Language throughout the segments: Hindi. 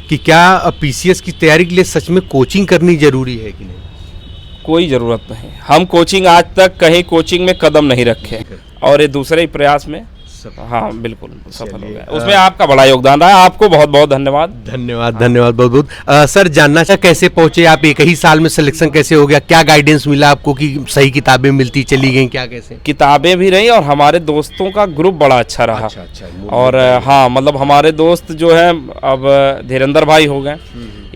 कि क्या पीसीएस की तैयारी के लिए सच में कोचिंग करनी जरूरी है कि नहीं? कोई ज़रूरत नहीं। हम कोचिंग आज तक कहीं कोचिंग में कदम नहीं रखे और ये दूसरे ही प्रयास में हाँ बिल्कुल सफल हो गया। उसमें आपका बड़ा योगदान रहा है, आपको बहुत बहुत धन्यवाद। धन्यवाद बहुत बहुत। सर जानना चाह कैसे पहुंचे आप, एक ही साल में सिलेक्शन कैसे हो गया, क्या गाइडेंस मिला आपको कि सही किताबें मिलती चली गई, क्या कैसे? किताबें भी रही और हमारे दोस्तों का ग्रुप बड़ा अच्छा रहा। और हाँ मतलब हमारे दोस्त जो है अब धीरेन्द्र भाई हो गए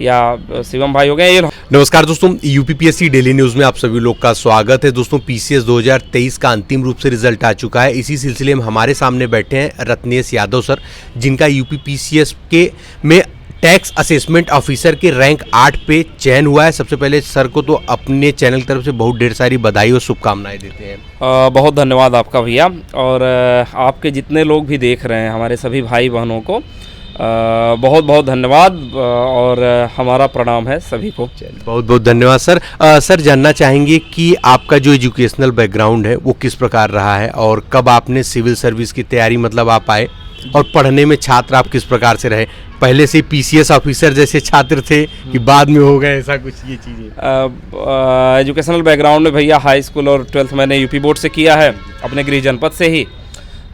या शिवम भाई हो गए। ये नमस्कार दोस्तों, यूपीपीएससी डेली न्यूज़ में आप सभी लोग का स्वागत है। दोस्तों पीसीएस 2023 का अंतिम रूप से रिजल्ट आ चुका है। इसी सिलसिले में हमारे सामने बैठे हैं रत्नेश यादव सर, जिनका यूपीपीसीएस के में टैक्स असेसमेंट ऑफिसर के रैंक 8 पे चयन हुआ है। सबसे पहले सर को तो अपने चैनल की तरफ से बहुत ढेर सारी बधाई और शुभकामनाएं देते हैं। बहुत धन्यवाद आपका भैया, और आपके जितने लोग भी देख रहे हैं हमारे सभी भाई बहनों को बहुत बहुत धन्यवाद और हमारा प्रणाम है सभी को। बहुत बहुत धन्यवाद सर। सर जानना चाहेंगे कि आपका जो एजुकेशनल बैकग्राउंड है वो किस प्रकार रहा है और कब आपने सिविल सर्विस की तैयारी मतलब आप आए, और पढ़ने में छात्र आप किस प्रकार से रहे, पहले से पीसीएस ऑफिसर जैसे छात्र थे कि बाद में हो गए, ऐसा कुछ ये चीज़ें? एजुकेशनल बैकग्राउंड में भैया हाई स्कूल और 12th मैंने यूपी बोर्ड से किया है अपने गृह जनपद से ही,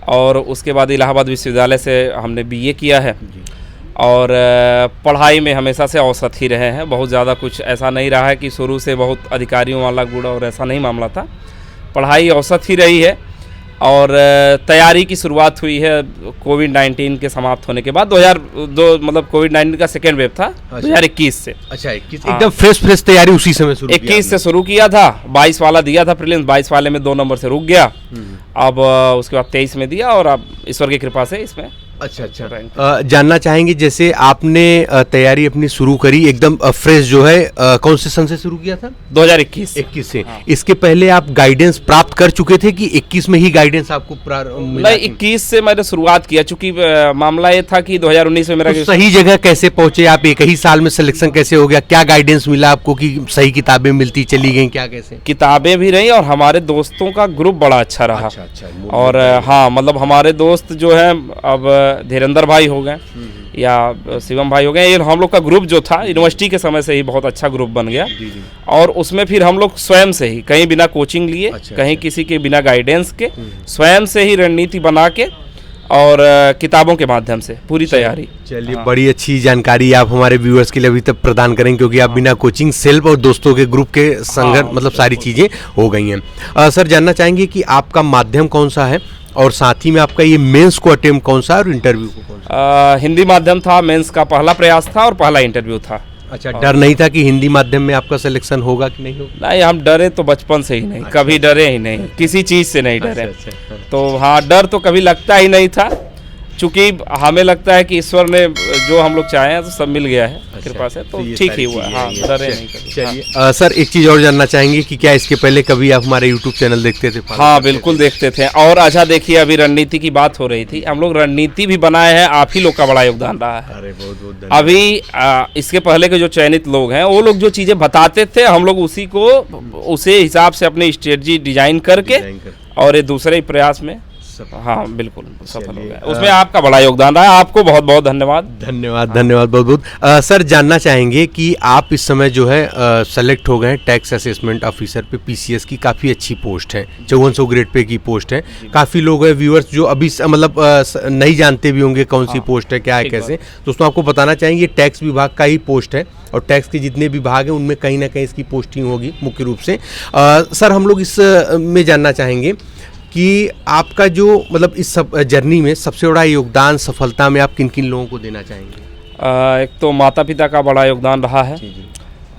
और उसके बाद इलाहाबाद विश्वविद्यालय से हमने बीए किया है। और पढ़ाई में हमेशा से औसत ही रहे हैं, बहुत ज़्यादा कुछ ऐसा नहीं रहा है कि शुरू से बहुत अधिकारियों वाला गुण और ऐसा नहीं मामला था। पढ़ाई औसत ही रही है और तैयारी की शुरुआत हुई है कोविड-19 के समाप्त होने के बाद 2002 मतलब कोविड-19 का सेकेंड वेव था 2021 से। अच्छा 21 एकदम फ्रेश तैयारी उसी समय शुरू 21 से शुरू किया था, 22 वाला दिया था प्रीलिम्स, 22 वाले में 2 नंबर से रुक गया। अब उसके बाद 23 में दिया और अब ईश्वर की कृपा से इसमें अच्छा जानना चाहेंगे जैसे आपने तैयारी अपनी शुरू करी एकदम फ्रेश जो है, कौन से सन से शुरू किया था? 2021 से। हाँ। इसके पहले आप गाइडेंस प्राप्त कर चुके थे कि 21 में ही गाइडेंस आपको नहीं, 21 से मैंने शुरुआत किया, चूंकि मामला ये था कि 2019 में मेरा तो सही जगह कैसे पहुंचे आप, एक ही साल में सिलेक्शन कैसे हो गया, क्या गाइडेंस मिला आपको कि सही किताबें मिलती चली गई, क्या कैसे? किताबें भी रही और हमारे दोस्तों का ग्रुप बड़ा अच्छा रहा। और हाँ मतलब हमारे दोस्त जो है अब धीरेन्द्र भाई हो गए या शिवम भाई हो गए, ये हम लोग का ग्रुप जो था यूनिवर्सिटी के समय से ही बहुत अच्छा ग्रुप बन गया। और उसमें फिर हम लोग स्वयं से ही, कहीं बिना कोचिंग लिए, कहीं किसी के बिना गाइडेंस के, स्वयं से ही रणनीति बना के और किताबों के माध्यम से पूरी तैयारी। चलिए बड़ी अच्छी जानकारी आप हमारे व्यूअर्स के लिए अभी तक प्रदान करेंगे, क्योंकि आप बिना कोचिंग सेल्फ और दोस्तों के ग्रुप के संगत मतलब सारी चीज़ें हो गई हैं। सर जानना चाहेंगे कि आपका माध्यम कौन सा है और साथ ही में आपका ये मेंस को अटेम्प्ट कौन सा है और इंटरव्यू को कौन सा? हिंदी माध्यम था, मेंस का पहला प्रयास था और पहला इंटरव्यू था। अच्छा, डर नहीं था कि हिंदी माध्यम में आपका सिलेक्शन होगा कि नहीं होगा? नहीं, हम डरे तो बचपन से ही नहीं, कभी डरे ही नहीं, किसी चीज़ से नहीं डरे। तो हाँ, डर तो कभी लगता ही नहीं था, चूँकि हमें लगता है कि ईश्वर ने जो हम लोग चाहे हैं तो सब मिल गया है कृपा से, तो ठीक ही हुआ। हाँ, डरे नहीं कभी। चलिए सर एक चीज़ और जानना चाहेंगे कि क्या इसके पहले कभी आप हमारे यूट्यूब चैनल देखते थे? हाँ बिल्कुल देखते थे। और अच्छा देखिए, अभी रणनीति की बात हो रही थी, हम लोग रणनीति भी बनाए हैं, आप ही लोग का बड़ा योगदान रहा है। अरे बहुत अभी इसके पहले के जो चयनित लोग हैं वो लोग जो चीज़ें बताते थे, हम लोग उसी हिसाब से अपनी स्ट्रेटजी डिजाइन करके और ये दूसरे ही प्रयास में हाँ बिल्कुल सफल हो गया। उसमें आपका बड़ा योगदान रहा है, आपको बहुत बहुत धन्यवाद। धन्यवाद बहुत बहुत। सर जानना चाहेंगे कि आप इस समय जो है सेलेक्ट हो गए टैक्स असेसमेंट ऑफिसर पे, पीसीएस की काफ़ी अच्छी पोस्ट है, 5400 ग्रेड पे की पोस्ट है। काफ़ी लोग हैं व्यूअर्स जो अभी मतलब नहीं जानते भी होंगे कौन सी पोस्ट है, क्या है, कैसे। दोस्तों आपको बताना चाहेंगे टैक्स विभाग का ही पोस्ट है और टैक्स के जितने विभाग हैं उनमें कहीं ना कहीं इसकी पोस्टिंग होगी मुख्य रूप से। सर हम लोग इस में जानना चाहेंगे कि आपका जो मतलब इस सब जर्नी में सबसे बड़ा योगदान सफलता में आप किन किन लोगों को देना चाहेंगे? एक तो माता पिता का बड़ा योगदान रहा है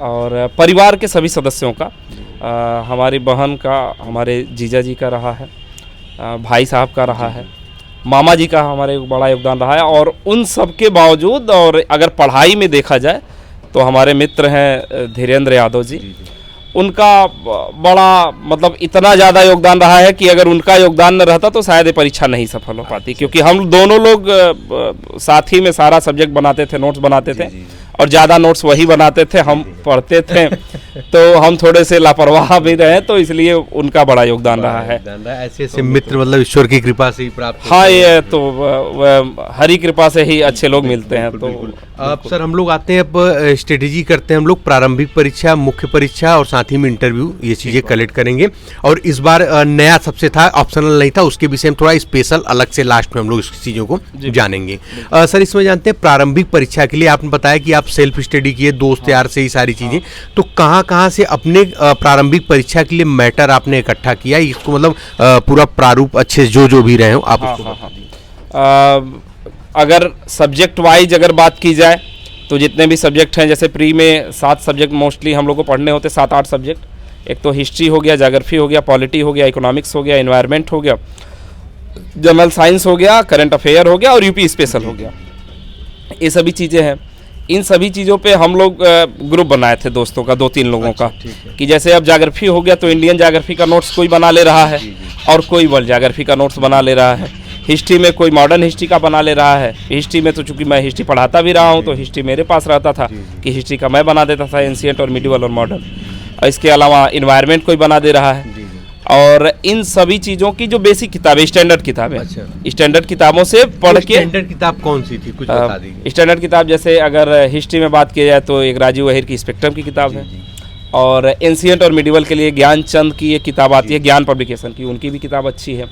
और परिवार के सभी सदस्यों का, हमारी बहन का, हमारे जीजा जी का रहा है, भाई साहब का रहा है, मामा जी का हमारे बड़ा योगदान रहा है। और उन सब के बावजूद, और अगर पढ़ाई में देखा जाए तो हमारे मित्र हैं धीरेन्द्र यादव जी, उनका बड़ा मतलब इतना ज़्यादा योगदान रहा है कि अगर उनका योगदान न रहता तो शायद ये परीक्षा नहीं सफल हो पाती, क्योंकि हम दोनों लोग साथ ही में सारा सब्जेक्ट बनाते थे, नोट्स बनाते थे और ज़्यादा नोट्स वही बनाते थे, हम पढ़ते थे। तो हम थोड़े से लापरवाह भी रहे, तो इसलिए उनका बड़ा योगदान रहा है। ऐसे ऐसे मित्र मतलब ईश्वर की कृपा से ही प्राप्त हाँ, ये तो हरी कृपा से ही अच्छे लोग मिलते हैं। तो अब सर हम लोग आते हैं, अब स्ट्रेटेजी करते हैं हम लोग, प्रारंभिक परीक्षा, मुख्य परीक्षा और साथ ही में इंटरव्यू, ये चीज़ें कलेक्ट करेंगे। और इस बार नया सबसे था, ऑप्शनल नहीं था, उसके विषय में थोड़ा स्पेशल अलग से लास्ट में हम लोग इस चीज़ों को जानेंगे। सर इसमें जानते हैं प्रारंभिक परीक्षा के लिए आपने बताया कि आप सेल्फ स्टडी किए, दोस्त यार से ही सारी चीज़ें, तो कहाँ से अपने प्रारंभिक परीक्षा के लिए मैटर आपने इकट्ठा किया, इसको मतलब पूरा प्रारूप अच्छे जो भी रहे हो आप उसको बता दीजिए। अगर सब्जेक्ट वाइज अगर बात की जाए तो जितने भी सब्जेक्ट हैं, जैसे प्री में 7 सब्जेक्ट मोस्टली हम लोग को पढ़ने होते, 7-8 सब्जेक्ट। एक तो हिस्ट्री हो गया, ज्योग्राफी हो गया, पॉलिटी हो गया, इकोनॉमिक्स हो गया, एनवायरनमेंट हो गया, जनरल साइंस हो गया, करंट अफेयर हो गया और यूपी स्पेशल हो गया। ये सभी चीज़ें हैं। इन सभी चीज़ों पे हम लोग ग्रुप बनाए थे दोस्तों का, 2-3 लोगों का, कि जैसे अब ज्योग्राफी हो गया तो इंडियन ज्योग्राफी का नोट्स कोई बना ले रहा है और कोई वर्ल्ड ज्योग्राफी का नोट्स बना ले रहा है। हिस्ट्री में कोई मॉडर्न हिस्ट्री का बना ले रहा है। हिस्ट्री में तो चूंकि मैं हिस्ट्री पढ़ाता भी रहा हूँ, तो हिस्ट्री मेरे पास रहता था कि हिस्ट्री का मैं बना देता था, एंशिएंट और मिडिवल और मॉडर्न। और इसके अलावा इन्वायरमेंट कोई बना दे रहा है। और इन सभी चीज़ों की जो बेसिक किताबें, स्टैंडर्ड किताबें, स्टैंडर्ड किताबों से पढ़ के। स्टैंडर्ड किताब कौन सी थी, कुछ बता दीजिए। स्टैंडर्ड किताब जैसे अगर हिस्ट्री में बात की जाए तो एक राजीव अहिर की स्पेक्ट्रम की किताब है, और एंशिएंट और मिडिवल के लिए ज्ञानचंद की एक किताब आती है, ज्ञान पब्लिकेशन की, उनकी भी किताब अच्छी है।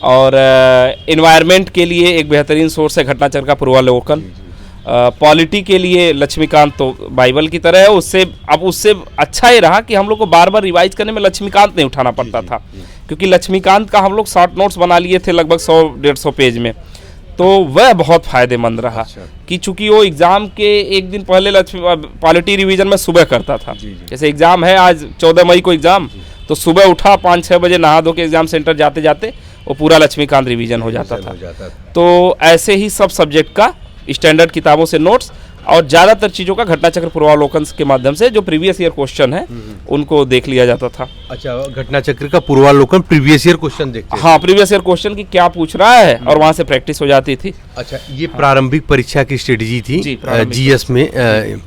और एनवायरनमेंट के लिए एक बेहतरीन सोर्स है घटनाचक्र का पूर्वावलोकन। पॉलिटी के लिए लक्ष्मीकांत तो बाइबल की तरह है, उससे अच्छा ये रहा कि हम लोग को बार बार रिवाइज करने में लक्ष्मीकांत नहीं उठाना पड़ता था, क्योंकि लक्ष्मीकांत का हम लोग शॉर्ट नोट्स बना लिए थे लगभग 100-150 पेज में, तो वह बहुत फ़ायदेमंद रहा। कि चूंकि वो एग्ज़ाम के एक दिन पहले पॉलिटी रिवीजन में सुबह करता था। जैसे एग्ज़ाम है आज 14 मई को एग्ज़ाम, तो सुबह उठा 5-6 बजे नहा धो के एग्ज़ाम सेंटर जाते जाते वो पूरा लक्ष्मीकांत रिवीजन हो जाता था। तो ऐसे ही सब सब्जेक्ट का स्टैंडर्ड किताबों से नोट्स और ज़्यादातर चीज़ों का घटनाचक्र पूर्वावलोकन के माध्यम से जो प्रीवियस ईयर क्वेश्चन है उनको देख लिया जाता था। अच्छा, घटनाचक्र का पूर्वावलोकन, प्रीवियस ईयर क्वेश्चन देखते हैं। हाँ, प्रीवियस ईयर क्वेश्चन की क्या पूछ रहा है और वहाँ से प्रैक्टिस हो जाती थी। अच्छा, ये प्रारंभिक परीक्षा की स्ट्रेटेजी थी जीएस में,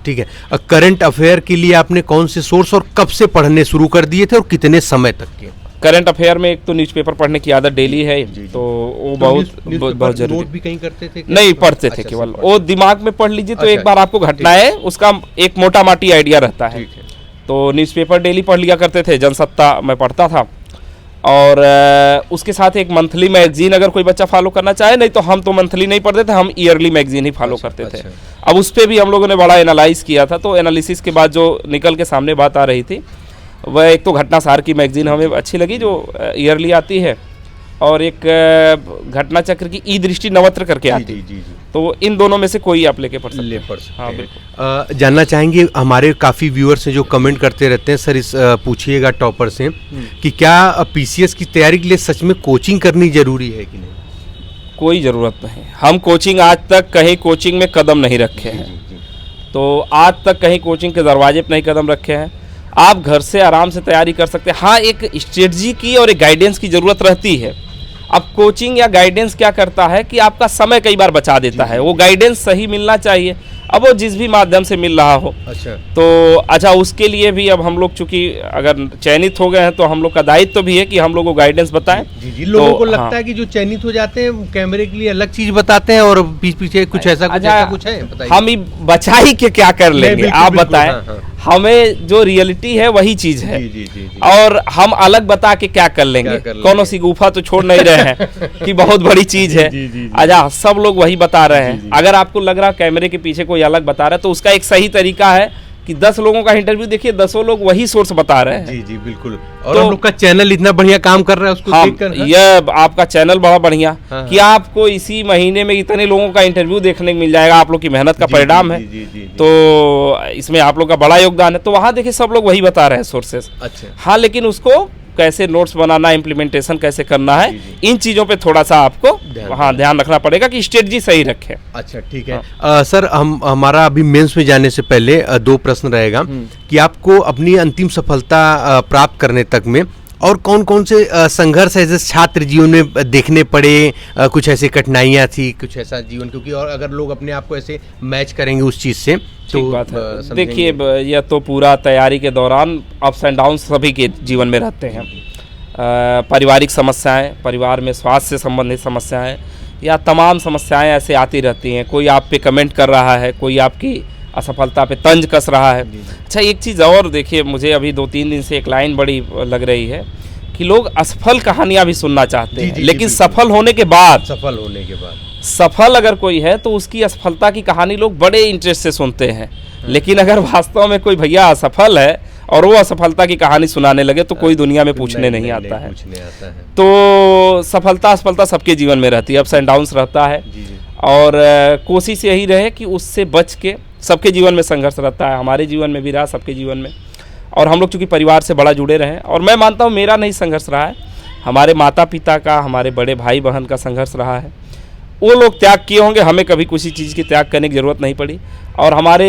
ठीक है। करंट अफेयर के लिए आपने कौन से सोर्स और कब से पढ़ने शुरू कर दिए थे और कितने समय तक के? करंट अफेयर में एक तो न्यूज़पेपर पढ़ने की आदत डेली है, तो वो बहुत जरूरी। नोट भी कहीं करते थे? नहीं, पढ़ते थे केवल। वो दिमाग में पढ़ लीजिए तो एक बार आपको घटनाएं उसका एक मोटा माटी आइडिया रहता है। तो न्यूज़पेपर डेली पढ़ लिया करते थे, जनसत्ता मैं पढ़ता था। और उसके साथ एक मंथली मैगजीन अगर कोई बच्चा फॉलो करना चाहे, नहीं तो हम तो मंथली नहीं पढ़ते थे, हम ईयरली मैगजीन ही फॉलो करते थे। अब उस पर भी हम लोगों ने बड़ा एनालाइज किया था, तो एनालिसिस के बाद जो निकल के सामने बात आ रही थी वह एक तो घटनासार की मैगजीन हमें अच्छी लगी जो ईयरली आती है, और एक घटनाचक्र की ई दृष्टि नवत्र करके आती है। तो इन दोनों में से कोई आप लेके पढ़ सकते हैं। हाँ, बिल्कुल। जानना चाहेंगे, हमारे काफ़ी व्यूअर्स हैं जो कमेंट करते रहते हैं, सर इस पूछिएगा टॉपर से कि क्या पीसीएस की तैयारी के लिए सच में कोचिंग करनी जरूरी है कि नहीं? कोई ज़रूरत नहीं। हम कोचिंग आज तक कहीं कोचिंग में कदम नहीं रखे हैं, तो आज तक कहीं कोचिंग के दरवाजे पर नहीं कदम रखे हैं। आप घर से आराम से तैयारी कर सकते हैं। हाँ, एक स्ट्रेटजी की और एक गाइडेंस की ज़रूरत रहती है। अब कोचिंग या गाइडेंस क्या करता है कि आपका समय कई बार बचा देता है। वो गाइडेंस सही मिलना चाहिए, अब वो जिस भी माध्यम से मिल रहा हो। अच्छा, तो अच्छा, उसके लिए भी अब हम लोग चूंकि अगर चयनित हो गए हैं तो हम लोग का दायित्व तो भी है कि हम लोग को गाइडेंस बताएं। जी, लोगों को लगता है कि जो चयनित हो जाते हैं कैमरे के लिए अलग चीज बताते हैं और पीछे कुछ ऐसा कुछ है, बताइए। हम बचाई के क्या कर लेंगे, आप बताएं। हमें जो रियलिटी है वही चीज है, और हम अलग बता के क्या कर लेंगे? कौन सी गुफा तो छोड़ नहीं रहे हैं कि बहुत बड़ी चीज है। अच्छा, सब लोग वही बता रहे हैं। अगर आपको लग रहा कैमरे के पीछे कोई अलग बता रहा है तो उसका एक सही तरीका है कि 10 लोगों का इंटरव्यू देखिए, 10 लोग वही सोर्स बता रहे हैं। जी जी, बिल्कुल। और तो हम लोग का चैनल इतना बढ़िया काम कर रहा है, उसको देखकर यह आपका चैनल बड़ा बढ़िया कि आपको इसी महीने में इतने लोगों का इंटरव्यू देखने को मिल जाएगा। आप लोग की मेहनत का परिणाम है, तो इसमें आप लोग का बड़ा योगदान है। तो वहाँ देखिए सब लोग वही बता रहे हैं सोर्सेस। अच्छा, हाँ, लेकिन उसको कैसे नोट्स बनाना, इम्प्लीमेंटेशन कैसे करना है, इन चीज़ों पे थोड़ा सा आपको हाँ ध्यान रखना पड़ेगा कि स्ट्रेटजी सही रखें। अच्छा, ठीक है। सर, हमारा अभी मेंस में जाने से पहले 2 प्रश्न रहेगा कि आपको अपनी अंतिम सफलता प्राप्त करने तक में और कौन कौन से संघर्ष ऐसे छात्र जीवन में देखने पड़े, कुछ ऐसी कठिनाइयाँ थी, कुछ ऐसा जीवन, क्योंकि और अगर लोग अपने आप को ऐसे मैच करेंगे उस चीज़ से तो बात है। देखिए, यह तो पूरा तैयारी के दौरान अप्स एंड डाउन सभी के जीवन में रहते हैं। पारिवारिक समस्याएं, परिवार में स्वास्थ्य से संबंधित समस्याएं या तमाम समस्याएं ऐसे आती रहती हैं। कोई आप पे कमेंट कर रहा है, कोई आपकी असफलता पे तंज कस रहा है। अच्छा, एक चीज़ और देखिए, मुझे अभी 2-3 दिन से एक लाइन बड़ी लग रही है कि लोग असफल कहानियाँ भी सुनना चाहते हैं, लेकिन सफल होने के बाद सफल अगर कोई है तो उसकी असफलता की कहानी लोग बड़े इंटरेस्ट से सुनते हैं। लेकिन अगर वास्तव में कोई भैया असफल है और वो असफलता की कहानी सुनाने लगे तो कोई दुनिया में पूछने नहीं आता है। तो सफलता असफलता सबके जीवन में रहती है, अप्स एंड डाउन्स रहता है। और कोशिश यही रहे कि उससे बच के, सबके जीवन में संघर्ष रहता है, हमारे जीवन में भी रहा, सबके जीवन में। और हम लोग चूँकि परिवार से बड़ा जुड़े रहे, और मैं मानता हूँ मेरा नहीं संघर्ष रहा है, हमारे माता पिता का, हमारे बड़े भाई बहन का संघर्ष रहा है। वो लोग त्याग किए होंगे, हमें कभी किसी चीज़ की त्याग करने की ज़रूरत नहीं पड़ी। और हमारे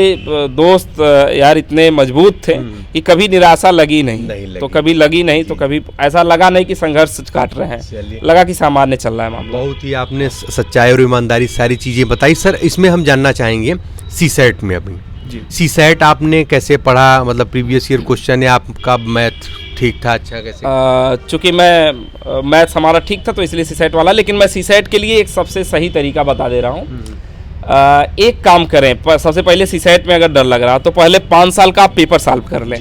दोस्त यार इतने मजबूत थे कि कभी निराशा लगी नहीं, तो कभी लगी नहीं, तो कभी ऐसा लगा नहीं कि संघर्ष काट रहे हैं, लगा कि सामान्य चल रहा है मामला। बहुत ही आपने सच्चाई और ईमानदारी सारी चीज़ें बताई। सर, इसमें हम जानना चाहेंगे सीसेट में, अभी सीसेट आपने कैसे पढ़ा, मतलब प्रीवियस ईयर क्वेश्चन है, आपका मैथ ठीक था, अच्छा कैसे? चूँकि मैं मैथ्स हमारा ठीक था तो इसलिए सीसेट वाला, लेकिन मैं सीसेट के लिए एक सबसे सही तरीका बता दे रहा हूँ। एक काम करें, सबसे पहले सीसेट में अगर डर लग रहा तो पहले 5 साल का आप पेपर सॉल्व कर लें।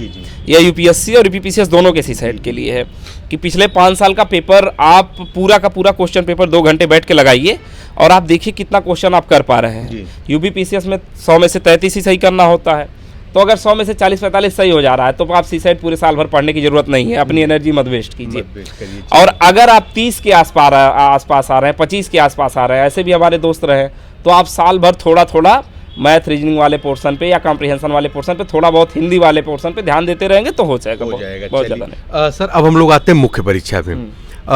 यह यूपीएससी और यूपीपीसीएस दोनों के सीसेट के लिए है कि पिछले 5 साल का पेपर आप पूरा का पूरा क्वेश्चन पेपर 2 घंटे बैठ के लगाइए और आप देखिए कितना क्वेश्चन आप कर पा रहे हैं। यूपीपीसीएस में 100 में से 33 ही सही करना होता है, तो अगर 100 में से 40-45 सही हो जा रहा है तो आप सीसेट पूरे साल भर पढ़ने की जरूरत नहीं है, अपनी एनर्जी मत वेस्ट कीजिए। और अगर आप 30 के आसपास आ रहे हैं, 25 के आसपास आ रहे हैं, ऐसे भी हमारे दोस्त रहे, तो आप साल भर थोड़ा थोड़ा मैथ रीजनिंग वाले पोर्शन पे या कॉम्प्रिहेंशन वाले पोर्शन पे, थोड़ा बहुत हिंदी वाले पोर्शन पे ध्यान देते रहेंगे तो हो जाएगा बहुत ज़्यादा नहीं। सर, अब हम लोग आते हैं मुख्य परीक्षा पे।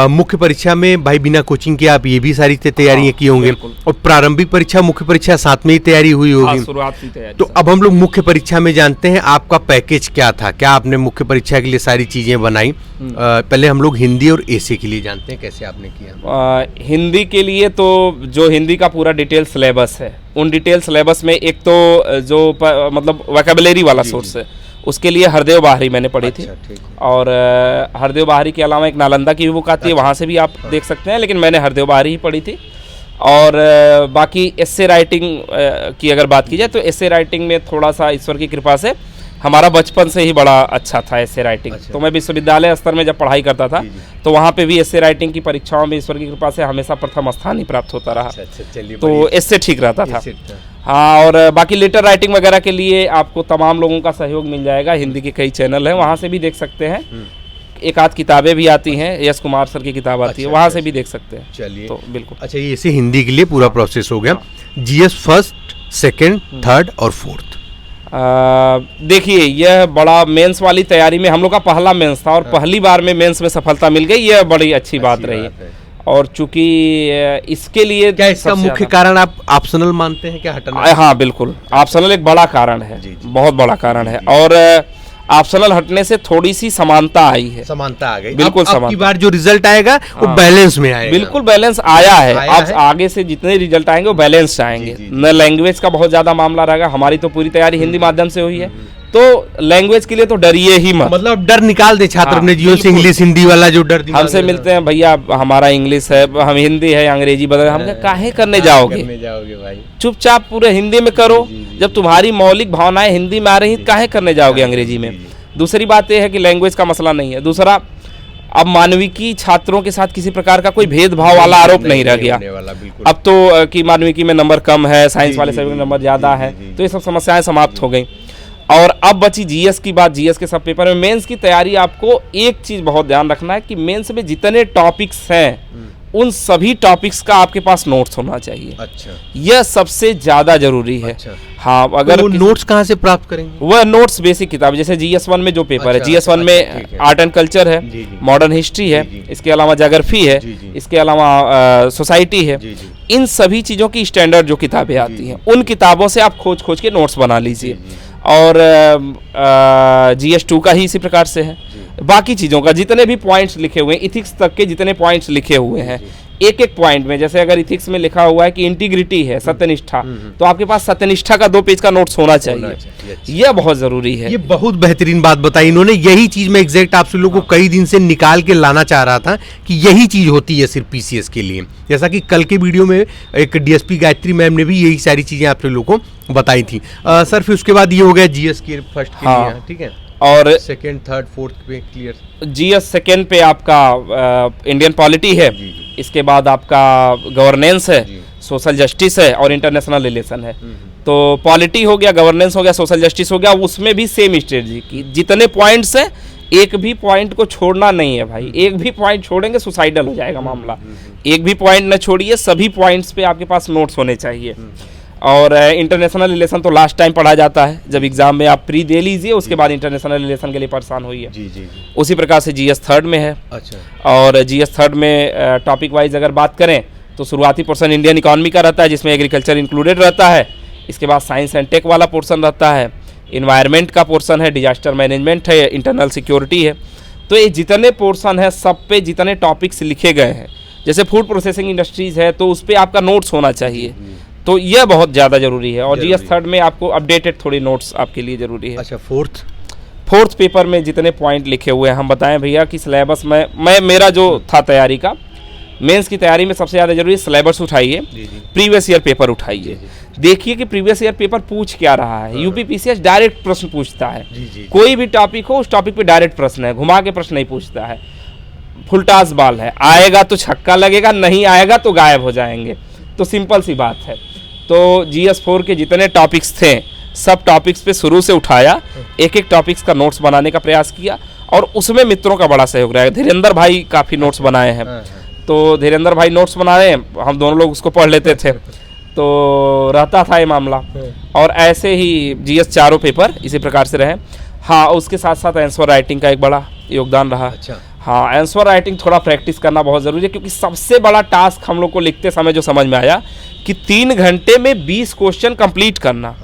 मुख्य परीक्षा में भाई बिना कोचिंग के आप ये भी सारी तैयारियां की होंगे, और प्रारंभिक परीक्षा मुख्य परीक्षा साथ में ही तैयारी हुई होगी। शुरुआती तैयारी। तो अब हम लोग मुख्य परीक्षा में जानते हैं आपका पैकेज क्या था, क्या आपने मुख्य परीक्षा के लिए सारी चीजें बनाई? पहले हम लोग हिंदी और एसे के लिए जानते हैं, कैसे आपने किया? हिंदी के लिए तो जो हिंदी का पूरा डिटेल सिलेबस है, उन डिटेल सिलेबस में एक तो जो मतलब वोकैबुलरी वाला सोर्स है, उसके लिए हरदेव बाहरी मैंने पढ़ी थी। और हरदेव बाहरी के अलावा एक नालंदा की भी बुक आती है, वहाँ से भी आप देख सकते हैं, लेकिन मैंने हरदेव बाहरी ही पढ़ी थी। और बाकी एस्से राइटिंग की अगर बात की जाए तो एस्से राइटिंग में थोड़ा सा ईश्वर की कृपा से हमारा बचपन से ही बड़ा अच्छा था एस्से राइटिंग। तो मैं विश्वविद्यालय स्तर में जब पढ़ाई करता था तो वहाँ पे भी एस्से राइटिंग की परीक्षाओं में ईश्वर की कृपा से हमेशा प्रथम स्थान ही प्राप्त होता रहा। तो एस्से ठीक रहता था। हाँ, और बाकी लेटर राइटिंग वगैरह के लिए आपको तमाम लोगों का सहयोग मिल जाएगा। हिंदी के कई चैनल हैं, वहाँ से भी देख सकते हैं। एक आध किताबें भी आती हैं, यश कुमार सर की किताब आती है, वहाँ से भी देख सकते हैं। चलिए, तो बिल्कुल। अच्छा, ये इसे हिंदी के लिए पूरा प्रोसेस हो गया। जीएस फर्स्ट, सेकंड, थर्ड और फोर्थ। देखिए, यह बड़ा मेंस वाली तैयारी में हम लोग का पहला मेंस था और पहली बार में मेंस में सफलता मिल गई, यह बड़ी अच्छी बात रही। और चूंकि इसके लिए क्या इसका मुख्य कारण आप ऑप्शनल मानते हैं, क्या हटना? हाँ बिल्कुल, ऑप्शनल एक बड़ा कारण है, बहुत बड़ा कारण है। और ऑप्शनल हटने से थोड़ी सी समानता आई है, समानता आ गई। बिल्कुल समानता। अब की बार जो रिजल्ट आएगा वो बैलेंस में आएगा। बिल्कुल बैलेंस आया है। अब आगे से जितने रिजल्ट आएंगे वो बैलेंस आएंगे। न लैंग्वेज का बहुत ज्यादा मामला रहेगा, हमारी तो पूरी तैयारी हिंदी माध्यम से हुई है, तो लैंग्वेज के लिए तो डरिए ही मत। मतलब डर निकाल दे छात्र अपने जीवन से, इंग्लिश हिंदी वाला जो डर। हमसे मिलते हैं, भैया हमारा इंग्लिश है, हम हिंदी है, अंग्रेजी बदल, हम काहे करने जाओगे भाई, चुपचाप पूरे हिंदी में करो। जब तुम्हारी मौलिक भावनाएं हिंदी में आ रही, काहे करने जाओगे अंग्रेजी में? दूसरी बात यह है कि लैंग्वेज का मसला नहीं है। दूसरा, अब मानविकी छात्रों के साथ किसी प्रकार का कोई भेदभाव वाला आरोप नहीं रह गया। अब तो कि मानविकी में नंबर कम है, साइंस वाले सभी में नंबर ज़्यादा है, तो ये सब समस्याएं समाप्त हो गई। और अब बची जीएस की बात। जीएस के सब पेपर में मेंस की तैयारी, आपको एक चीज़ बहुत ध्यान रखना है कि मेंस में जितने टॉपिक्स हैं उन सभी टॉपिक्स का आपके पास नोट्स होना चाहिए। अच्छा, यह सबसे ज़्यादा जरूरी है। अच्छा। हाँ, अगर तो नोट्स कहाँ से प्राप्त करेंगे? वह नोट्स बेसिक किताब, जैसे GS1 में जो पेपर है, GS1 में आर्ट एंड कल्चर है, मॉडर्न हिस्ट्री है, इसके अलावा ज्योग्राफी है, इसके अलावा सोसाइटी है, इन सभी चीज़ों की स्टैंडर्ड जो किताबें आती हैं उन किताबों से आप खोज खोज के नोट्स बना लीजिए। और GS2 का ही इसी प्रकार से है। बाकी चीज़ों का जितने भी पॉइंट्स लिखे हुए हैं, इथिक्स तक के जितने पॉइंट्स लिखे हुए हैं, एक एक पॉइंट में, जैसे अगर इथिक्स में लिखा हुआ है कि इंटीग्रिटी है, सत्यनिष्ठा, तो आपके पास सत्यनिष्ठा का 2 पेज का नोट्स होना चाहिए। यह बहुत जरूरी है। ये बहुत बेहतरीन बात बताई इन्होंने। यही चीज मैं एग्जैक्ट आप लोगों को कई दिन से निकाल के लाना चाह रहा था कि यही चीज होती है सिर्फ पीसीएस के लिए। जैसा कि कल के वीडियो में एक डीएसपी गायत्री मैम ने भी यही सारी चीजें आप लोगों को बताई थी। सर फिर उसके बाद ये हो गया जीएस के फर्स्ट के लिए, ठीक है, और सेकंड थर्ड फोर्थ पे क्लियर। जीएस सेकंड पे आपका इंडियन पॉलिटी है, इसके बाद आपका गवर्नेंस है, सोशल जस्टिस है और इंटरनेशनल रिलेशन है। तो पॉलिटी हो गया, गवर्नेंस हो गया, सोशल जस्टिस हो गया, उसमें भी सेम स्ट्रेटजी की जितने पॉइंट्स है, एक भी पॉइंट को छोड़ना नहीं है भाई। एक भी पॉइंट छोड़ेंगे सुसाइडल हो जाएगा मामला। एक भी पॉइंट न छोड़िए, सभी पॉइंट्स पे आपके पास नोट्स होने चाहिए। और इंटरनेशनल रिलेशन तो लास्ट टाइम पढ़ा जाता है, जब एग्जाम में आप प्री दे लीजिए, उसके बाद इंटरनेशनल रिलेशन के लिए परेशान होइए। जी। उसी प्रकार से जीएस थर्ड में है। अच्छा। और जीएस थर्ड में टॉपिक वाइज अगर बात करें तो शुरुआती पोर्शन इंडियन इकोनॉमी का रहता है, जिसमें एग्रीकल्चर इंक्लूडेड रहता है। इसके बाद साइंस एंड टेक वाला पोर्शन रहता है, इन्वायरमेंट का पोर्शन है, डिजास्टर मैनेजमेंट है, इंटरनल सिक्योरिटी है। तो ये जितने पोर्शन है, सब पे जितने टॉपिक्स लिखे गए हैं, जैसे फूड प्रोसेसिंग इंडस्ट्रीज है तो उस पर आपका नोट्स होना चाहिए। तो यह बहुत ज़्यादा ज़रूरी है। और जीएस थर्ड में आपको अपडेटेड थोड़ी नोट्स आपके लिए ज़रूरी है। अच्छा, फोर्थ पेपर में जितने पॉइंट लिखे हुए हैं, हम बताएं भैया कि सिलेबस में मेरा जो था तैयारी का, मेंस की तैयारी में सबसे ज़्यादा जरूरी है सिलेबस उठाइए, प्रीवियस ईयर पेपर उठाइए, देखिए कि प्रीवियस ईयर पेपर पूछ क्या रहा है। यूपी पीसीएस डायरेक्ट प्रश्न पूछता है, कोई भी टॉपिक हो उस टॉपिक पे डायरेक्ट प्रश्न है, घुमा के प्रश्न नहीं पूछता है। फुलटास बॉल है, आएगा तो छक्का लगेगा, नहीं आएगा तो गायब हो जाएंगे। तो सिंपल सी बात है। तो GS4 के जितने टॉपिक्स थे, सब टॉपिक्स पे शुरू से उठाया, एक एक टॉपिक्स का नोट्स बनाने का प्रयास किया, और उसमें मित्रों का बड़ा सहयोग रहा है। धीरेन्द्र भाई काफ़ी नोट्स बनाए हैं, तो धीरेन्द्र भाई नोट्स बनाए, हम दोनों लोग उसको पढ़ लेते थे, तो रहता था ये मामला। और ऐसे ही GS चारों पेपर इसी प्रकार से रहे। हाँ, उसके साथ साथ आंसर राइटिंग का एक बड़ा योगदान रहा। अच्छा। हाँ, आंसर राइटिंग थोड़ा प्रैक्टिस करना बहुत ज़रूरी है, क्योंकि सबसे बड़ा टास्क हम लोग को लिखते समय जो समझ में आया कि 3 घंटे में 20 क्वेश्चन कंप्लीट करना,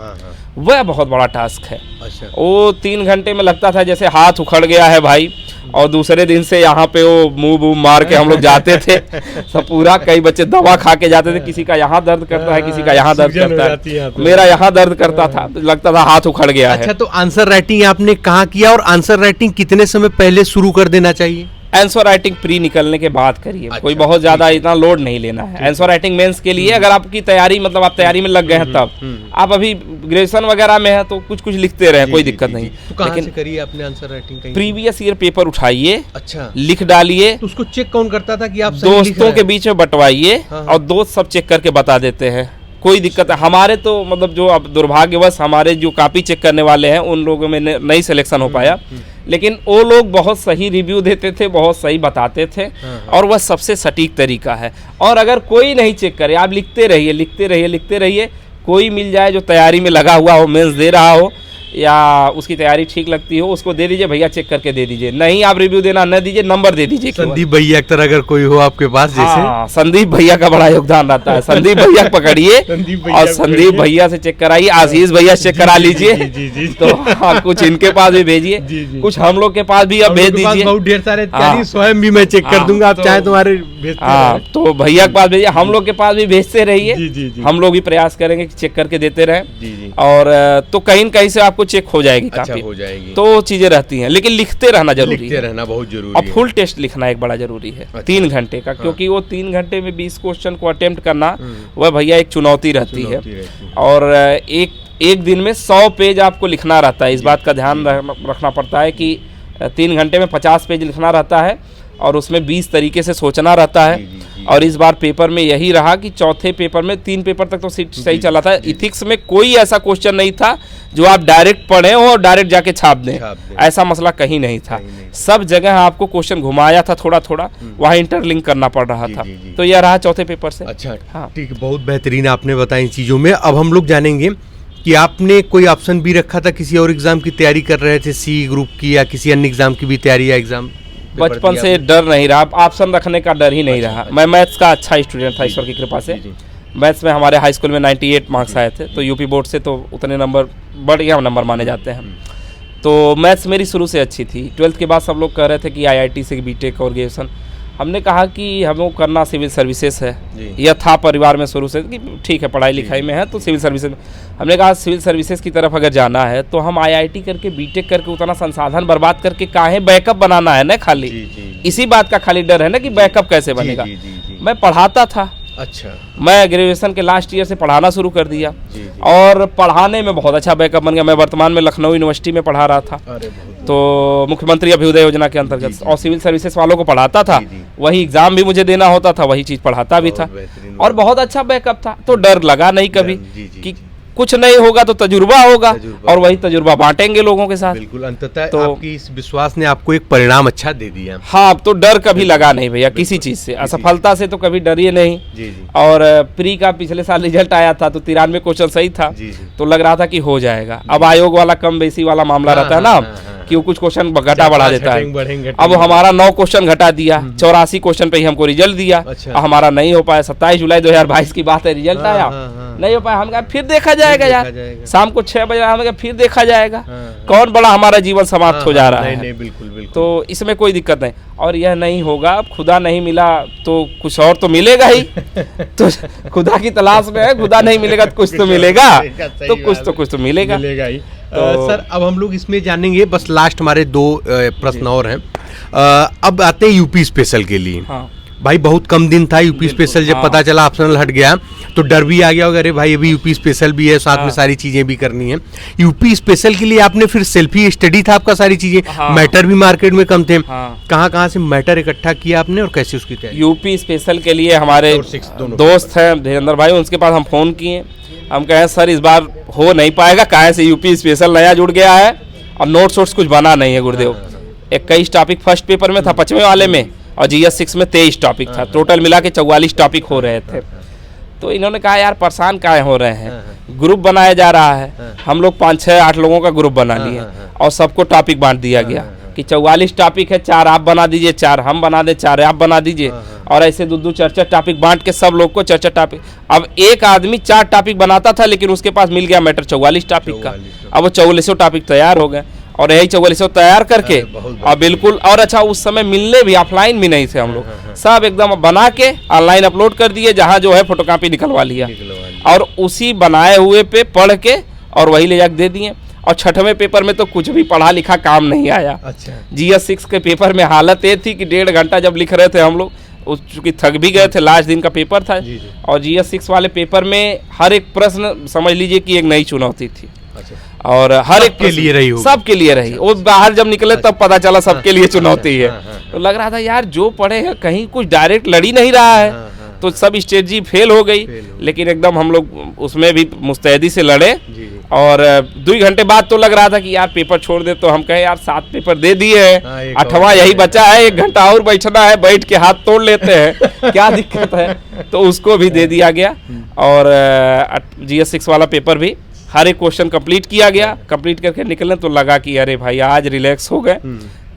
वह बहुत बड़ा टास्क है। अच्छा। वो 3 घंटे में लगता था जैसे हाथ उखड़ गया है भाई। और दूसरे दिन से यहाँ पे वो मुंह मार के हम लोग जाते थे, सब पूरा, कई बच्चे दवा खा के जाते थे, किसी का यहाँ दर्द करता है, किसी का यहाँ दर्द करता है, मेरा यहाँ दर्द करता था, तो लगता था हाथ उखड़ गया है। अच्छा, तो आंसर राइटिंग आपने कहाँ किया, और आंसर राइटिंग कितने समय पहले शुरू कर देना चाहिए? आंसर राइटिंग प्री निकलने के बाद करिए। अच्छा, कोई बहुत ज्यादा इतना लोड नहीं लेना है। आंसर राइटिंग मेंस के लिए अगर आपकी तैयारी, मतलब आप तैयारी में लग गए हैं, तब आप अभी ग्रेजुएशन वगैरह में है तो कुछ कुछ लिखते रहे, कोई दिक्कत नहीं। तो कहाँ से करिए आपने answer writing? Previous year paper उठाइए, अच्छा, लिख डालिए। तो उसको चेक कौन करता था कि आप दोस्तों के बीच में बंटवाइए, और दोस्त सब चेक करके बता देते हैं, कोई दिक्कत है। हमारे तो मतलब जो अब दुर्भाग्यवश हमारे जो कॉपी चेक करने वाले हैं, उन लोगों में नहीं सिलेक्शन हो पाया, लेकिन वो लोग बहुत सही रिव्यू देते थे, बहुत सही बताते थे, और वह सबसे सटीक तरीका है। और अगर कोई नहीं चेक करे, आप लिखते रहिए, लिखते रहिए, लिखते रहिए। कोई मिल जाए जो तैयारी में लगा हुआ हो, मेंस दे रहा हो, या उसकी तैयारी ठीक लगती हो, उसको दे दीजिए, भैया चेक करके दे दीजिए। नहीं, आप रिव्यू देना न दीजिए, नंबर दे दीजिए। संदीप भैया अक्सर अगर कोई हो आपके पास, जैसे हाँ, संदीप भैया का बड़ा योगदान रहता है। संदीप भैया पकड़िए और संदीप भैया से चेक कराइए, आशीष भैया से चेक करा लीजिए। तो हाँ, कुछ इनके पास भी भेजिए, कुछ हम लोग के पास भी अब भेज दीजिए। बहुत ढेर सारे, स्वयं भी मैं चेक कर दूंगा, आप चाहे तुम्हारे भेजते। हाँ, तो भैया के पास भेजिए, हम लोग के पास भी भेजते रहिए। हम लोग भी प्रयास करेंगे कि चेक करके देते रहें, और तो कहीं न कहीं से आपको चेक हो जाएगी। अच्छा, हो जाएगी। तो चीजें रहती हैं, लेकिन लिखते रहना जरूरी है। लिखते रहना बहुत जरूरी है। और फुल टेस्ट लिखना एक बड़ा जरूरी है। अच्छा। 3 घंटे का। हाँ। क्योंकि वो 3 घंटे में 20 क्वेश्चन को अटेम्प्ट करना, वह भैया एक चुनौती रहती है। और एक दिन में 100 पेज आपको लिखना रहता है। इस बात का ध्यान रखना पड़ता है कि 3 घंटे में 50 पेज लिखना रहता है, और उसमें 20 तरीके से सोचना रहता है। और इस बार पेपर में यही रहा कि चौथे पेपर में 3 पेपर तक तो सही चला था। इथिक्स में कोई ऐसा क्वेश्चन नहीं था जो आप डायरेक्ट पढ़े हो और डायरेक्ट जाके छाप दें, ऐसा मसला कहीं नहीं था। सब जगह आपको क्वेश्चन घुमाया था, थोड़ा थोड़ा वहाँ इंटरलिंक करना पड़ रहा था। तो यह रहा चौथे पेपर से। अच्छा, हाँ, ठीक, बहुत बेहतरीन आपने बताया इन चीज़ों में। अब हम लोग जानेंगे कि आपने कोई ऑप्शन भी रखा था, किसी और एग्जाम की तैयारी कर रहे थे, सी ग्रुप की या किसी अन्य एग्जाम की भी तैयारी, या एग्जाम बचपन से डर नहीं रहा, ऑप्शन रखने का डर ही नहीं रहा। मैं मैथ्स का अच्छा स्टूडेंट था, ईश्वर की कृपा से। मैथ्स में हमारे हाई स्कूल में 98 मार्क्स आए थे, तो यूपी बोर्ड से तो उतने नंबर, बढ़िया नंबर माने जाते हैं। तो मैथ्स मेरी शुरू से अच्छी थी। 12th के बाद सब लोग कह रहे थे कि IIT से बीटेक और ग्रेजुएशन, हमने कहा कि हमें करना सिविल सर्विसेज है। यह था परिवार में शुरू से कि ठीक है पढ़ाई लिखाई में है तो सिविल सर्विसेज। हमने कहा सिविल सर्विसेज की तरफ अगर जाना है तो हम IIT करके बीटेक करके उतना संसाधन बर्बाद करके काहे बैकअप बनाना है ना, खाली इसी बात का खाली डर है ना कि बैकअप कैसे बनेगा। मैं पढ़ाता था, अच्छा, मैं ग्रेजुएशन के लास्ट ईयर से पढ़ाना शुरू कर दिया और पढ़ाने में बहुत अच्छा बैकअप बन गया। मैं वर्तमान में लखनऊ यूनिवर्सिटी में पढ़ा रहा था, तो मुख्यमंत्री अभ्युदय योजना के अंतर्गत, और सिविल सर्विसेज वालों को पढ़ाता था। वही एग्जाम भी मुझे देना होता था, वही चीज़ पढ़ाता भी था और बहुत अच्छा बैकअप था। तो डर लगा नहीं कभी कि कुछ नहीं होगा तो तजुर्बा होगा और वही तजुर्बा बांटेंगे लोगों के साथ। बिल्कुल, अंततः तो आपकी इस विश्वास ने आपको एक परिणाम अच्छा दे दिया। हाँ, तो डर कभी लगा नहीं भैया किसी चीज से, असफलता से तो कभी डरिए नहीं। और प्री का पिछले साल रिजल्ट आया था तो 93 क्वेश्चन सही था, तो लग रहा था कि हो जाएगा। अब आयोग वाला कम बेसी वाला मामला रहता है ना कि वो कुछ क्वेश्चन घटा बढ़ा देता है। अब हमारा 9 क्वेश्चन घटा दिया, 84 क्वेश्चन पे ही हमको रिजल्ट दिया। हमारा नहीं हो पाया, 27 जुलाई 2022 की बात है, रिजल्ट आया नहीं हो पाया। हम कहा फिर देखा जाएगा यार, शाम को 6 बजे हमें फिर देखा जाएगा। कौन बड़ा हमारा जीवन समाप्त हो जा रहा है। नहीं, बिल्कुल। तो इसमें कोई दिक्कत नहीं, और यह नहीं होगा। अब खुदा नहीं मिला तो कुछ और तो मिलेगा ही। तो खुदा की तलाश में है, खुदा नहीं मिलेगा तो कुछ तो मिलेगा, तो कुछ तो मिलेगा ही। तो सर अब हम लोग इसमें जानेंगे, बस लास्ट हमारे 2 प्रश्न और हैं। अब आते हैं यूपी स्पेशल के लिए। भाई बहुत कम दिन था यूपी स्पेशल, जब पता चला ऑप्शनल हट गया तो डर भी आ गया होगा, अरे भाई अभी यूपी स्पेशल भी है, साथ में सारी चीजें भी करनी है। यूपी स्पेशल के लिए आपने फिर सेल्फी स्टडी था आपका, सारी चीजें, मैटर भी मार्केट में कम थे, कहाँ से मैटर इकट्ठा किया आपने और कैसे उसकी तैयारी? यूपी स्पेशल के लिए हमारे दोस्त हैं धीरेन्द्र भाई, उनके पास हम फोन किए, हम कहे सर इस बार हो नहीं पाएगा, कहाँ से यूपी स्पेशल नया जुड़ गया है और नोट्स वोट्स कुछ बना नहीं है गुरुदेव। 21 टॉपिक फर्स्ट पेपर में था 5वें वाले में, और GS 6 में 23 टॉपिक था, टोटल मिला के 44 टॉपिक हो रहे थे। तो इन्होंने कहा यार परेशान काहे हो रहे हैं, ग्रुप बनाया जा रहा है। हम लोग 5, 6, 8 लोगों का ग्रुप बना लिए और सबको टॉपिक बांट दिया गया कि 44 टॉपिक है, 4 आप बना दीजिए, 4 हम बना दे, 4 आप बना दीजिए, और ऐसे 2-2 4-4 टॉपिक बांट के सब लोग को 4-4 टॉपिक। अब एक आदमी 4 टॉपिक बनाता था, लेकिन उसके पास मिल गया मैटर 44 टॉपिक का। अब वो 4400 टॉपिक तैयार हो गए और यही 4400 तैयार करके और बिल्कुल, और अच्छा उस समय मिलने भी ऑफलाइन भी नहीं थे हम लोग, सब एकदम बना के ऑनलाइन अपलोड कर दिए, जहाँ जो है फोटोकॉपी निकलवा लिया और उसी बनाए हुए पे पढ़ के और वही ले जाकर दे दिए। और 6वें पेपर में तो कुछ भी पढ़ा लिखा काम नहीं आया। अच्छा। GS 6 के पेपर में हालत ये थी कि 1.5 घंटा जब लिख रहे थे हम लोग, चूँकि थक भी गए थे, लास्ट दिन का पेपर था। और GS 6 वाले पेपर में हर एक प्रश्न समझ लीजिए कि एक नई चुनौती थी। और हर एक के लिए रही, सबके लिए रही। वो बाहर जब निकले तब पता चला सबके लिए चुनौती है। तो लग रहा था यार जो पढ़े हैं कहीं कुछ डायरेक्ट लड़ ही नहीं रहा है, तो सब स्ट्रेटजी फेल हो गई। लेकिन एकदम हम लोग उसमें भी मुस्तैदी से लड़े और 2 घंटे बाद तो लग रहा था कि यार पेपर छोड़ दे, तो हम कहे यार 7 पेपर दे दिए हैं, 8वां यही बचा है, 1 घंटा और बैठना है, बैठ के हाथ तोड़ लेते हैं, क्या दिक्कत है। तो उसको भी दे दिया गया और GS 6 वाला पेपर भी हर एक क्वेश्चन कंप्लीट किया गया। कंप्लीट करके निकलने तो लगा कि अरे भाई आज रिलैक्स हो गए,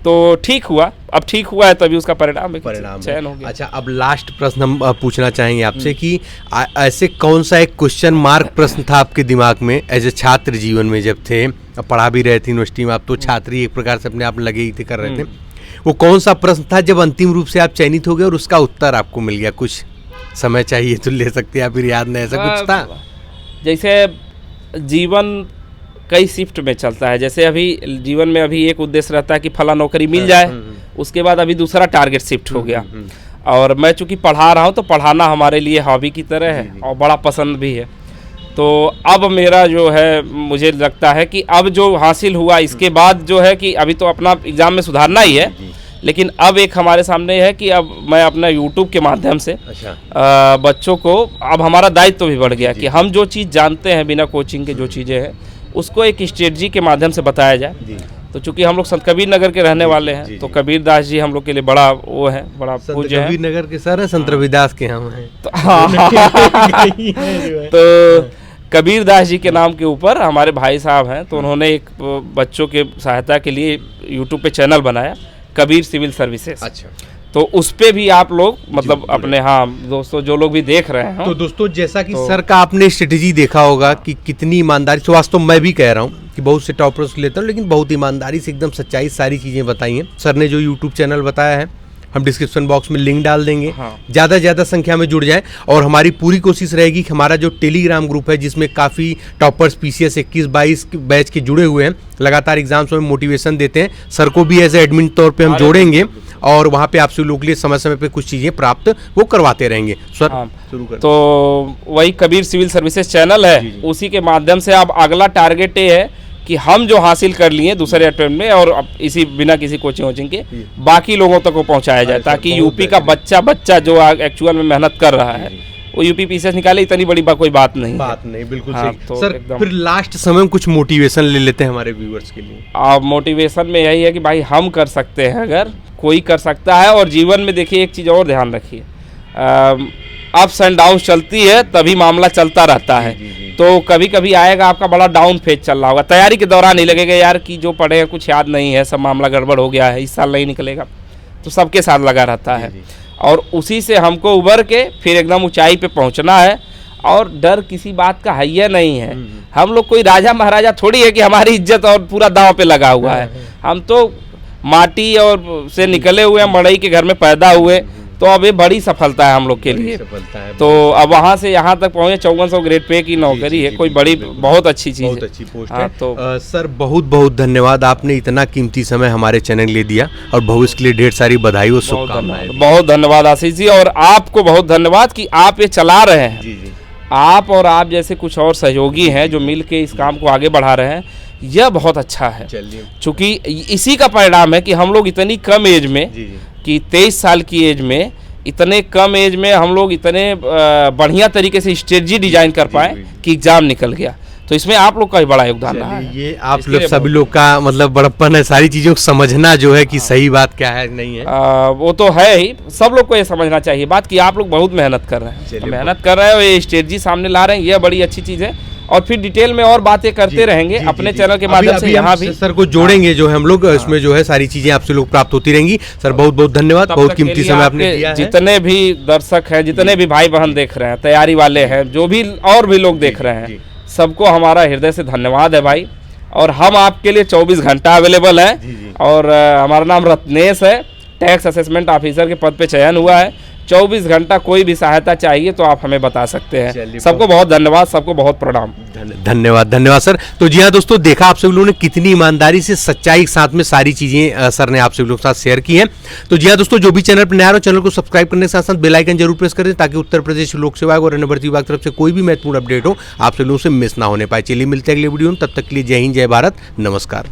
तो ठीक हुआ। अब ठीक हुआ है तभी उसका परिणाम चयन हो गया। अच्छा, अब लास्ट प्रश्न हम पूछना चाहेंगे आपसे कि ऐसे कौन सा एक क्वेश्चन मार्क प्रश्न था आपके दिमाग में एज ए छात्र जीवन में, जब थे पढ़ा भी रहे थे यूनिवर्सिटी में, आप तो छात्र ही एक प्रकार से अपने आप लगे ही थे, कर रहे थे, वो कौन सा प्रश्न था जब अंतिम रूप से आप चयनित हो गए और उसका उत्तर आपको मिल गया? कुछ समय चाहिए तो ले सकते हैं, फिर याद नहीं, ऐसा कुछ था? जैसे जीवन कई शिफ्ट में चलता है, जैसे अभी जीवन में अभी एक उद्देश्य रहता है कि फला नौकरी मिल जाए, उसके बाद अभी दूसरा टारगेट शिफ्ट हो गया। और मैं चूंकि पढ़ा रहा हूँ तो पढ़ाना हमारे लिए हॉबी की तरह है और बड़ा पसंद भी है। तो अब मेरा जो है, मुझे लगता है कि अब जो हासिल हुआ इसके बाद जो है कि अभी तो अपना एग्ज़ाम में सुधारना ही है, लेकिन अब एक हमारे सामने है कि अब मैं अपना YouTube के माध्यम से बच्चों को, अब हमारा दायित्व भी बढ़ गया कि हम जो चीज़ जानते हैं बिना कोचिंग के, जो चीज़ें हैं उसको एक स्ट्रेटजी के माध्यम से बताया जाए। तो चूंकि हम लोग संत कबीर नगर के रहने वाले हैं, तो कबीर दास जी हम लोग के लिए बड़ा वो है, बड़ा पूज्य है। कबीर नगर के सर संत रविदास के हम हैं, तो तो कबीर दास जी के नाम के ऊपर हमारे भाई साहब हैं, तो उन्होंने एक बच्चों के सहायता के लिए YouTube पे चैनल बनाया, कबीर सिविल सर्विसेज। अच्छा, तो उस पे भी आप लोग मतलब अपने, हाँ दोस्तों जो लोग भी देख रहे हैं, तो दोस्तों जैसा कि सर का आपने स्ट्रेटेजी देखा होगा कि कितनी ईमानदारी से, वास्तव मैं भी कह रहा हूँ कि बहुत से टॉपर्स लेता हूँ, लेकिन बहुत ईमानदारी से एकदम सच्चाई सारी चीज़ें बताई हैं। सर ने जो यूट्यूब चैनल बताया है हम डिस्क्रिप्शन बॉक्स में लिंक डाल देंगे। हाँ। ज़्यादा से ज़्यादा संख्या में जुड़ जाएं और हमारी पूरी कोशिश रहेगी कि हमारा जो टेलीग्राम ग्रुप है जिसमें काफ़ी टॉपर्स PCS 21-22 बैच के जुड़े हुए हैं, लगातार एग्जाम्स में मोटिवेशन देते हैं, सर को भी एज ए एडमिन तौर पे हम जोड़ेंगे और वहाँ पे आपसे लोगों के लिए समय समय पे कुछ चीज़ें प्राप्त वो करवाते रहेंगे। सर हाँ। शुरू कर। तो वही कबीर सिविल सर्विसेज चैनल है, उसी के माध्यम से अब अगला टारगेट ये है कि हम जो हासिल कर लिए दूसरे अटेम्प्ट में और अब इसी बिना किसी कोचिंग वोचिंग के बाकी लोगों तक वो पहुंचाया जाए, ताकि यूपी का बच्चा जो एक्चुअल में मेहनत कर रहा है वो यूपी PCS निकाले, इतनी बड़ी कोई बात नहीं बिल्कुल हाँ, सही। तो सर एकदम। फिर लास्ट समय में कुछ मोटिवेशन ले लेते हैं हमारे व्यूअर्स के लिए। अब मोटिवेशन में यही है कि भाई हम कर सकते हैं, अगर कोई कर सकता है। और जीवन में देखिए एक चीज़ और ध्यान रखिए, अप्स एंड डाउन्स चलती है तभी मामला चलता रहता है। तो कभी कभी आएगा आपका बड़ा डाउन फेज चल रहा होगा, तैयारी के दौरान ही लगेगा यार कि जो पढ़े हैं कुछ याद नहीं है, सब मामला गड़बड़ हो गया है, इस साल नहीं निकलेगा, तो सबके साथ लगा रहता है। और उसी से हमको उबर के फिर एकदम ऊंचाई पे पहुंचना है। और डर किसी बात का है या नहीं है, हम लोग कोई राजा महाराजा थोड़ी है कि हमारी इज्जत और पूरा दांव पे लगा हुआ है। हम तो माटी और से निकले हुए हैं, मड़ई के घर में पैदा हुए, तो अब ये बड़ी सफलता है हम लोग के लिए। तो अब वहाँ से यहाँ तक पहुँचे 5400 ग्रेड पे की नौकरी है, कोई बड़ी बहुत अच्छी चीज़ है, बहुत अच्छी पोस्ट हाँ, है। तो सर बहुत बहुत धन्यवाद, आपने इतना कीमती समय हमारे चैनल के लिए दिया और भविष्य के लिए ढेर सारी बधाई और शुभकामनाएं। बहुत धन्यवाद आशीष जी, और आपको बहुत धन्यवाद कि आप ये चला रहे हैं। आप और आप जैसे कुछ और सहयोगी हैं जो मिल के इस काम को आगे बढ़ा रहे हैं, यह बहुत अच्छा है। चूँकि इसी का परिणाम है कि हम लोग इतनी कम एज में कि 23 साल की एज में, इतने कम एज में हम लोग इतने बढ़िया तरीके से स्ट्रेटजी डिजाइन कर पाए कि एग्जाम निकल गया। तो इसमें आप लोग का ही बड़ा योगदान रहा है। ये आप लोग सभी लोग का मतलब बड़प्पन है, सारी चीज़ों को समझना जो है कि सही बात क्या है नहीं है। वो तो है ही, सब लोग को ये समझना चाहिए बात कि आप लोग बहुत मेहनत कर रहे हैं, मेहनत कर रहे हैं और ये स्ट्रेटजी सामने ला रहे हैं, ये बड़ी अच्छी चीज़ है। और फिर डिटेल में और बातें करते रहेंगे अपने चैनल के माध्यम से। यहाँ भी सर को जोड़ेंगे जो है हम लोग, इसमें जो है सारी चीजें आपसे लोग प्राप्त होती रहेंगी। सर बहुत बहुत धन्यवाद, बहुत कीमती समय आपने दिया है। जितने भी दर्शक हैं, जितने भी भाई बहन देख रहे हैं, तैयारी वाले हैं, जो भी और भी लोग देख रहे हैं, सबको हमारा हृदय से धन्यवाद है भाई। और हम आपके लिए 24 घंटा अवेलेबल है। और हमारा नाम रत्नेश है, टैक्स असेसमेंट ऑफिसर के पद पे चयन हुआ है। 24 घंटा कोई भी सहायता चाहिए तो आप हमें बता सकते हैं। सबको बहुत धन्यवाद, सबको बहुत प्रणाम। धन्यवाद सर। तो जी हाँ दोस्तों, देखा आप सभी लोगों ने कितनी ईमानदारी से सच्चाई के साथ में सारी चीजें सर ने आप सभी लोगों के साथ शेयर की हैं। तो जी हाँ दोस्तों, जो भी चैनल पर नया हो चैनल को सब्सक्राइब करने के साथ साथ बेल आइकन जरूर प्रेस करें, ताकि उत्तर प्रदेश लोक सेवा आयोग और अन्य भर्ती विभाग की तरफ से कोई भी महत्वपूर्ण अपडेट हो आप सभी लोगों से मिस ना होने पाए। चलिए मिलते हैं अगले वीडियो में, तब तक के लिए जय हिंद, जय भारत, नमस्कार।